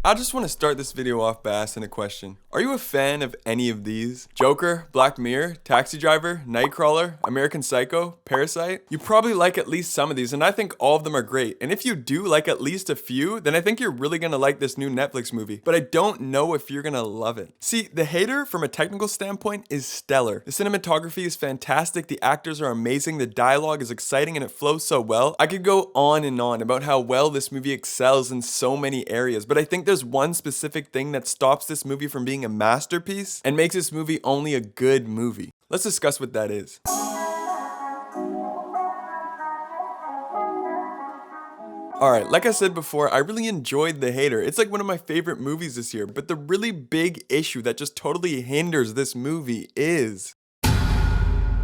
I just want to start this video off by asking a question. Are you a fan of any of these? Joker, Black Mirror, Taxi Driver, Nightcrawler, American Psycho, Parasite? You probably like at least some of these, and I think all of them are great. And if you do like at least a few, then I think you're really gonna like this new Netflix movie. But I don't know if you're gonna love it. See, The Hejter, from a technical standpoint, is stellar. The cinematography is fantastic, the actors are amazing, the dialogue is exciting, and it flows so well. I could go on and on about how well this movie excels in so many areas, but I think there's one specific thing that stops this movie from being a masterpiece and makes this movie only a good movie. Let's discuss what that is. Alright, like I said before, I really enjoyed The Hejter. It's like one of my favorite movies this year, but the really big issue that just totally hinders this movie is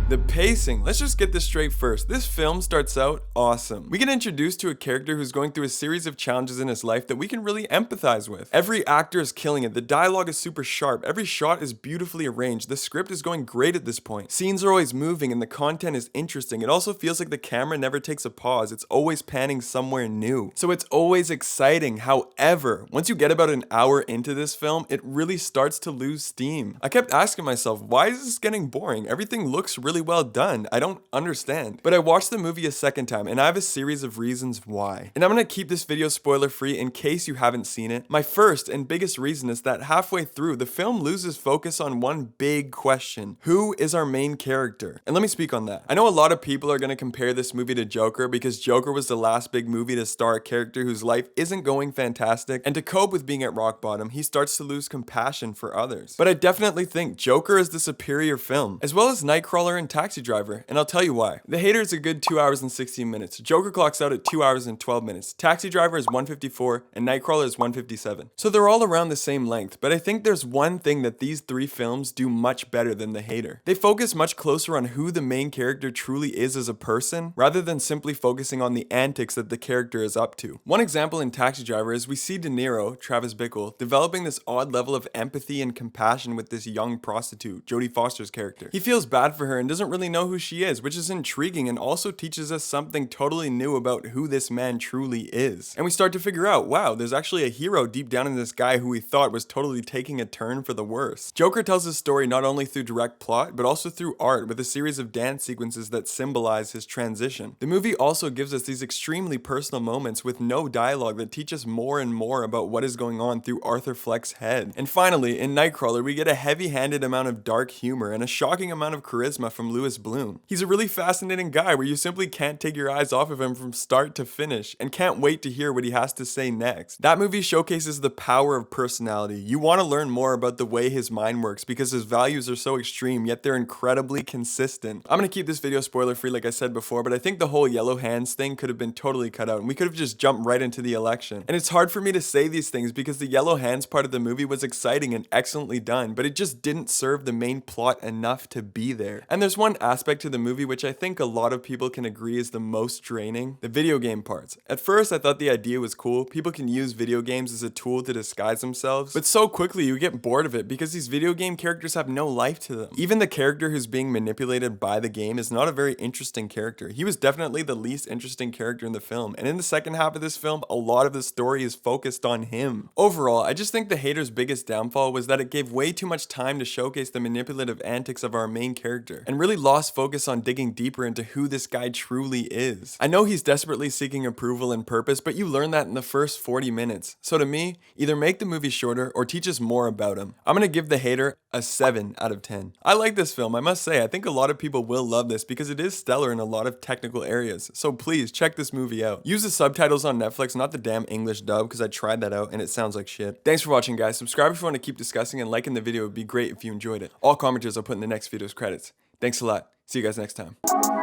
the pacing. Let's just get this straight first. This film starts out awesome. We get introduced to a character who's going through a series of challenges in his life that we can really empathize with. Every actor is killing it. The dialogue is super sharp. Every shot is beautifully arranged. The script is going great at this point. Scenes are always moving and the content is interesting. It also feels like the camera never takes a pause. It's always panning somewhere new. So it's always exciting. However, once you get about an hour into this film, it really starts to lose steam. I kept asking myself, why is this getting boring? Everything looks really well done. I don't understand. But I watched the movie a second time and I have a series of reasons why. And I'm gonna keep this video spoiler free in case you haven't seen it. My first and biggest reason is that halfway through, the film loses focus on one big question. Who is our main character? And let me speak on that. I know a lot of people are gonna compare this movie to Joker because Joker was the last big movie to star a character whose life isn't going fantastic, and to cope with being at rock bottom, he starts to lose compassion for others. But I definitely think Joker is the superior film, as well as Nightcrawler and Taxi Driver, and I'll tell you why. The Hejter is a good 2 hours and 16 minutes. Joker clocks out at 2 hours and 12 minutes. Taxi Driver is 154, and Nightcrawler is 157. So they're all around the same length, but I think there's one thing that these three films do much better than The Hejter. They focus much closer on who the main character truly is as a person, rather than simply focusing on the antics that the character is up to. One example in Taxi Driver is we see De Niro, Travis Bickle, developing this odd level of empathy and compassion with this young prostitute, Jodie Foster's character. He feels bad for her and doesn't really know who she is, which is intriguing and also teaches us something totally new about who this man truly is. And we start to figure out, wow, there's actually a hero deep down in this guy who we thought was totally taking a turn for the worse. Joker tells his story not only through direct plot, but also through art with a series of dance sequences that symbolize his transition. The movie also gives us these extremely personal moments with no dialogue that teach us more and more about what is going on through Arthur Fleck's head. And finally, in Nightcrawler, we get a heavy-handed amount of dark humor and a shocking amount of charisma from Louis Bloom. He's a really fascinating guy where you simply can't take your eyes off of him from start to finish and can't wait to hear what he has to say next. That movie showcases the power of personality. You want to learn more about the way his mind works because his values are so extreme, yet they're incredibly consistent. I'm gonna keep this video spoiler free like I said before, but I think the whole yellow hands thing could have been totally cut out and we could have just jumped right into the election. And it's hard for me to say these things because the yellow hands part of the movie was exciting and excellently done, but it just didn't serve the main plot enough to be there. And there's one aspect to the movie which I think a lot of people can agree is the most draining: the video game parts. At first I thought the idea was cool. People can use video games as a tool to disguise themselves, but so quickly you get bored of it because these video game characters have no life to them. Even the character who's being manipulated by the game is not a very interesting character. He was definitely the least interesting character in the film, and in the second half of this film, a lot of the story is focused on him. Overall, I just think The Hejter's biggest downfall was that it gave way too much time to showcase the manipulative antics of our main character, and really lost focus on digging deeper into who this guy truly is. I know he's desperately seeking approval and purpose, but you learn that in the first 40 minutes. So to me, either make the movie shorter or teach us more about him. I'm gonna give The Hejter a 7 out of 10. I like this film, I must say. I think a lot of people will love this because it is stellar in a lot of technical areas. So please check this movie out. Use the subtitles on Netflix, not the damn English dub, because I tried that out and it sounds like shit. Thanks for watching, guys. Subscribe if you want to keep discussing, and liking the video would be great if you enjoyed it. All commenters I'll put in the next video's credits. Thanks a lot. See you guys next time.